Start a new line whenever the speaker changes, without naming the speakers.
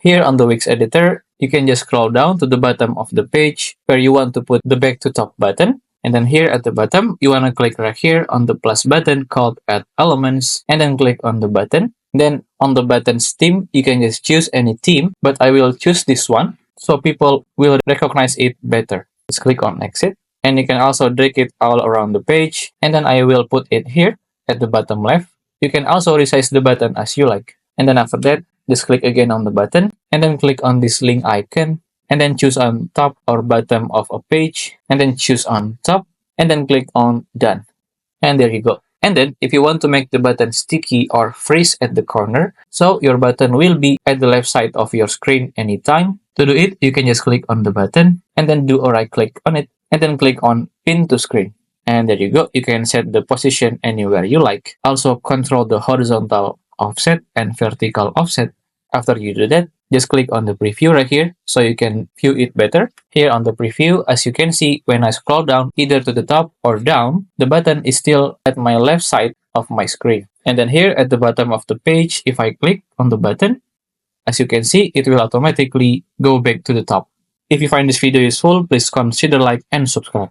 Here on the Wix editor, you can just scroll down to the bottom of the page where you want to put the back to top button. And then here at the bottom, you want to click right here on the plus button called Add Elements, and then click on the button. Then on the button's theme, you can just choose any theme, but I will choose this one so people will recognize it better. Just click on Exit, and you can also drag it all around the page, and then I will put it here at the bottom left. You can also resize the button as you like. And then after that, just click again on the button, and then click on this link icon, and then choose on top or bottom of a page, and then choose on top, and then click on Done. And there you go. And then if you want to make the button sticky or freeze at the corner, so your button will be at the left side of your screen anytime. To do it, you can just click on the button, and then do a right click on it, and then click on Pin to Screen. And there you go. You can set the position anywhere you like. Also control the horizontal offset and vertical offset. After you do that, just click on the preview right here so you can view it better. Here on the preview, as you can see, when I scroll down either to the top or down, the button is still at my left side of my screen. And then here at the bottom of the page, if I click on the button, as you can see, it will automatically go back to the top. If you find this video useful, please consider like and subscribe.